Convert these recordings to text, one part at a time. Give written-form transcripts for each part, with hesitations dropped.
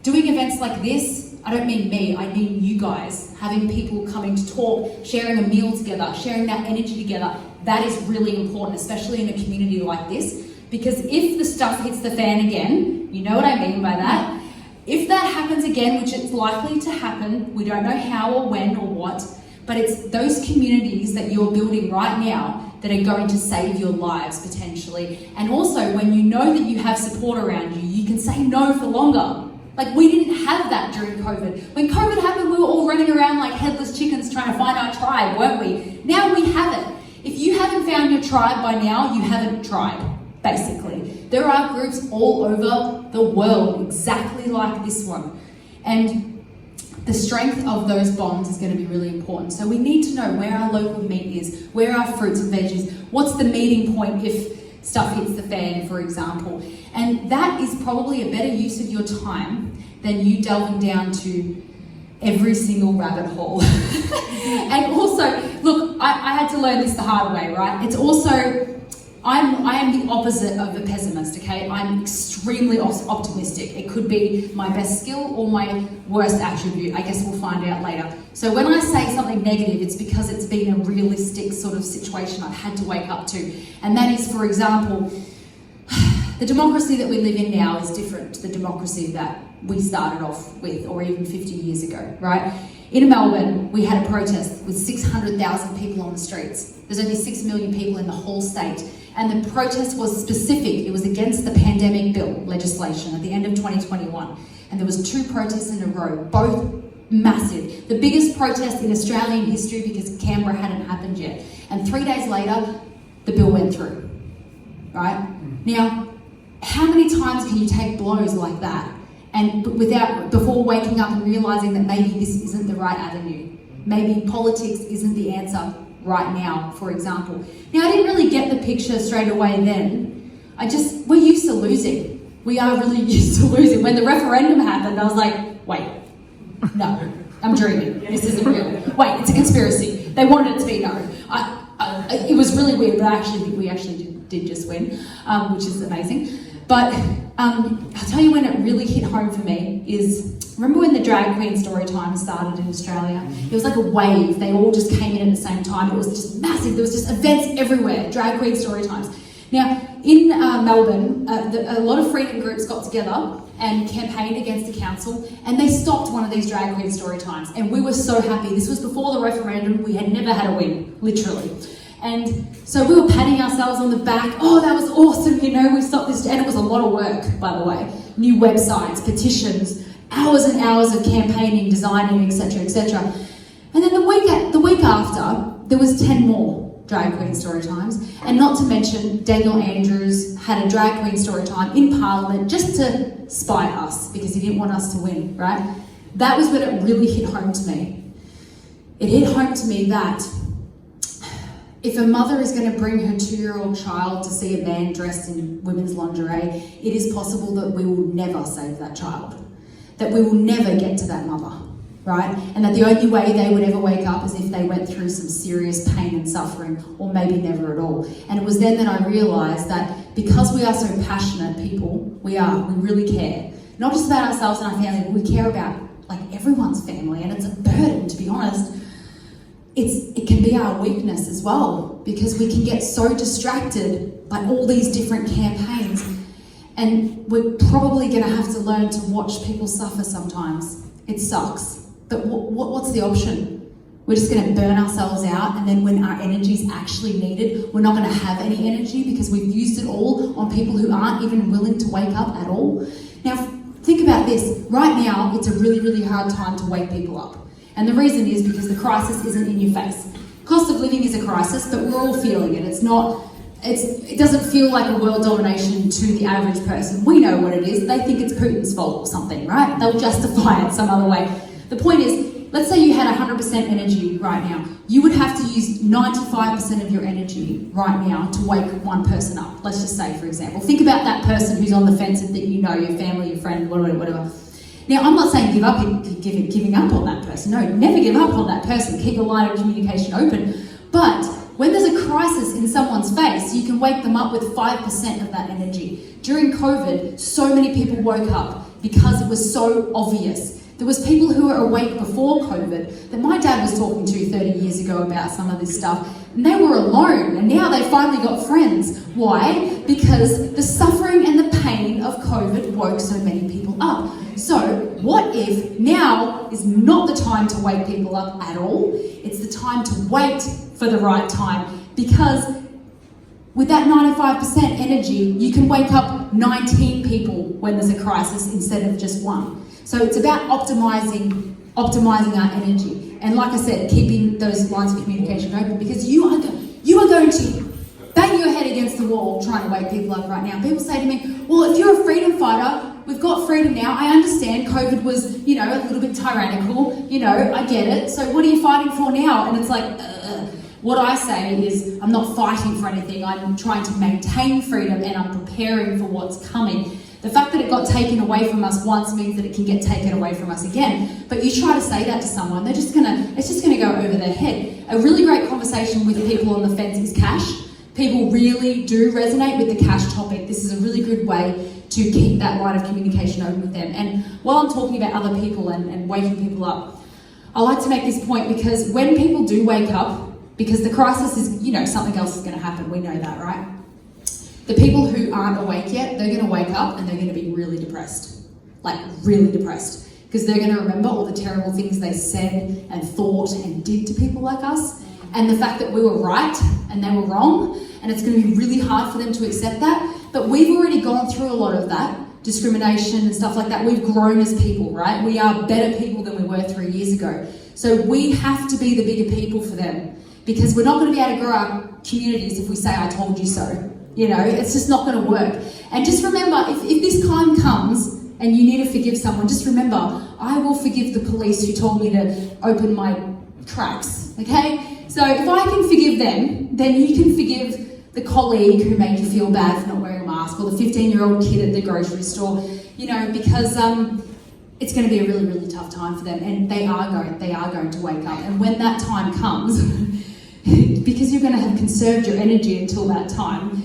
Doing events like this, I don't mean me, I mean you guys, having people coming to talk, sharing a meal together, sharing that energy together, that is really important, especially in a community like this, because if the stuff hits the fan again, you know what I mean by that, if that happens again, which it's likely to happen, we don't know how or when or what, but it's those communities that you're building right now that are going to save your lives potentially. And also, when you know that you have support around you, you can say no for longer. Like, we didn't have that during COVID. When COVID happened, we were all running around like headless chickens trying to find our tribe, weren't we? Now we have it. If you haven't found your tribe by now, you haven't tried, basically. There are groups all over the world exactly like this one. And the strength of those bonds is going to be really important. So we need to know where our local meat is, where our fruits and veggies, what's the meeting point if stuff hits the fan, for example. And that is probably a better use of your time than you delving down to every single rabbit hole. And also, look, I had to learn this the hard way, right? It's also, I am the opposite of a pessimist, okay? I'm extremely optimistic. It could be my best skill or my worst attribute. I guess we'll find out later. So when I say something negative, it's because it's been a realistic sort of situation I've had to wake up to. And that is, for example, the democracy that we live in now is different to the democracy that we started off with, or even 50 years ago, right? In Melbourne, we had a protest with 600,000 people on the streets. There's only 6 million people in the whole state. And the protest was specific. It was against the pandemic bill legislation at the end of 2021. And there was 2 protests in a row, both massive. The biggest protest in Australian history because Canberra hadn't happened yet. And 3 days later, the bill went through, right? Now, how many times can you take blows like that and before waking up and realising that maybe this isn't the right avenue? Maybe politics isn't the answer right now, for example. Now, I didn't really get the picture straight away then. We're used to losing. We are really used to losing. When the referendum happened, I was like, wait, no, I'm dreaming. This isn't real. Wait, it's a conspiracy. They wanted it to be no. It was really weird, but I actually think we did just win, which is amazing. But I'll tell you when it really hit home for me is, remember when the drag queen story time started in Australia? It was like a wave. They all just came in at the same time. It was just massive. There was just events everywhere, drag queen story times. Now, in Melbourne, a lot of freedom groups got together and campaigned against the council, and they stopped one of these drag queen story times. And we were so happy. This was before the referendum. We had never had a win, literally. And so we were patting ourselves on the back. Oh, that was awesome, you know, we stopped this. And it was a lot of work, by the way. New websites, petitions, hours and hours of campaigning, designing, etc., etc. And then the week after, there was 10 more drag queen story times. And not to mention, Daniel Andrews had a drag queen story time in Parliament just to spite us because he didn't want us to win, right? That was when it really hit home to me. It hit home to me that if a mother is going to bring her 2-year-old child to see a man dressed in women's lingerie, it is possible that we will never save that child, that we will never get to that mother, right? And that the only way they would ever wake up is if they went through some serious pain and suffering, or maybe never at all. And it was then that I realised that because we are so passionate people, we really care. Not just about ourselves and our family, we care about like everyone's family, and it's a burden, to be honest. It can be our weakness as well, because we can get so distracted by all these different campaigns, and we're probably going to have to learn to watch people suffer sometimes. It sucks, but what's the option? We're just going to burn ourselves out, and then when our energy is actually needed, we're not going to have any energy because we've used it all on people who aren't even willing to wake up at all. Now, think about this. Right now, it's a really, really hard time to wake people up. And the reason is because the crisis isn't in your face. Cost of living is a crisis, but we're all feeling it. It doesn't feel like a world domination to the average person. We know what it is. They think it's Putin's fault or something, right? They'll justify it some other way. The point is, let's say you had 100% energy right now. You would have to use 95% of your energy right now to wake one person up. Let's just say, for example. Think about that person who's on the fence that you know, your family, your friend, whatever. Now, I'm not saying giving up on that person. No, never give up on that person. Keep the line of communication open. But when there's a crisis in someone's face, you can wake them up with 5% of that energy. During COVID, so many people woke up because it was so obvious. There was people who were awake before COVID that my dad was talking to 30 years ago about some of this stuff, and they were alone, and now they finally got friends. Why? Because the suffering and the pain of COVID woke so many people up. So what if now is not the time to wake people up at all? It's the time to wait for the right time, because with that 95% energy, you can wake up 19 people when there's a crisis instead of just one. So it's about optimizing our energy. And like I said, keeping those lines of communication open, because you are going to bang your head against the wall trying to wake people up right now. People say to me, well, if you're a freedom fighter, we've got freedom now. I understand COVID was, a little bit tyrannical. I get it. So what are you fighting for now? And it's like, what I say is, I'm not fighting for anything. I'm trying to maintain freedom, and I'm preparing for what's coming. The fact that it got taken away from us once means that it can get taken away from us again. But you try to say that to someone, it's just gonna go over their head. A really great conversation with people on the fence is cash. People really do resonate with the cash topic. This is a really good way to keep that line of communication open with them. And while I'm talking about other people and waking people up, I like to make this point, because when people do wake up, because the crisis is, something else is gonna happen, we know that, right? The people who aren't awake yet, they're going to wake up and they're going to be really depressed. Like, really depressed. Because they're going to remember all the terrible things they said and thought and did to people like us. And the fact that we were right and they were wrong. And it's going to be really hard for them to accept that. But we've already gone through a lot of that. Discrimination and stuff like that. We've grown as people, right? We are better people than we were 3 years ago. So we have to be the bigger people for them. Because we're not going to be able to grow our communities if we say, I told you so. It's just not going to work. And just remember, if this time comes and you need to forgive someone, just remember, I will forgive the police who told me to open my tracks, okay? So if I can forgive them, then you can forgive the colleague who made you feel bad for not wearing a mask, or the 15-year-old kid at the grocery store, because it's going to be a really, really tough time for them, and they are going to wake up. And when that time comes, because you're going to have conserved your energy until that time,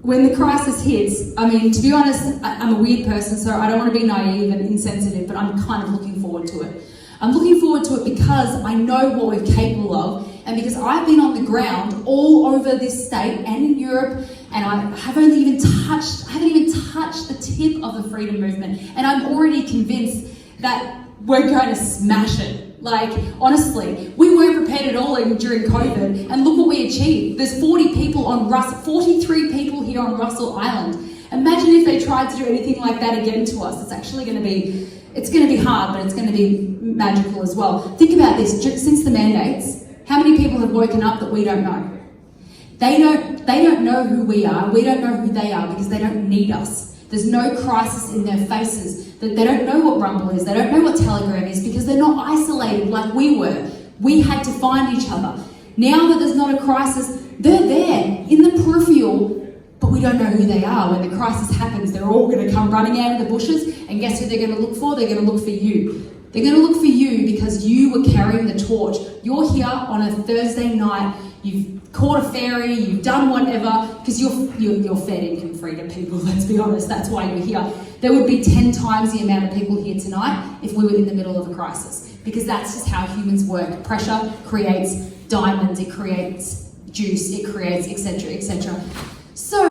when the crisis hits, to be honest, I'm a weird person, so I don't want to be naive and insensitive, but I'm kind of looking forward to it. I'm looking forward to it because I know what we're capable of, and because I've been on the ground all over this state and in Europe, and I haven't even touched the tip of the freedom movement, and I'm already convinced that we're going to smash it. Like, honestly, we weren't prepared at all during COVID, and look what we achieved. There's 43 people here on Russell Island. Imagine if they tried to do anything like that again to us. It's actually going to be hard, but it's going to be magical as well. Think about this. Since the mandates, how many people have woken up that we don't know? They don't know who we are. We don't know who they are, because they don't need us. There's no crisis in their faces. They don't know what Rumble is. They don't know what Telegram is, because they're not isolated like we were. We had to find each other. Now that there's not a crisis, they're there in the peripheral, but we don't know who they are. When the crisis happens, they're all going to come running out of the bushes, and guess who they're going to look for? They're going to look for you. They're going to look for you because you were carrying the torch. You're here on a Thursday night. You've caught a ferry, you've done whatever, because you're fed income freedom, people, let's be honest, that's why you're here. There would be 10 times the amount of people here tonight if we were in the middle of a crisis, because that's just how humans work. Pressure creates diamonds, it creates juice, it creates etc, etc. So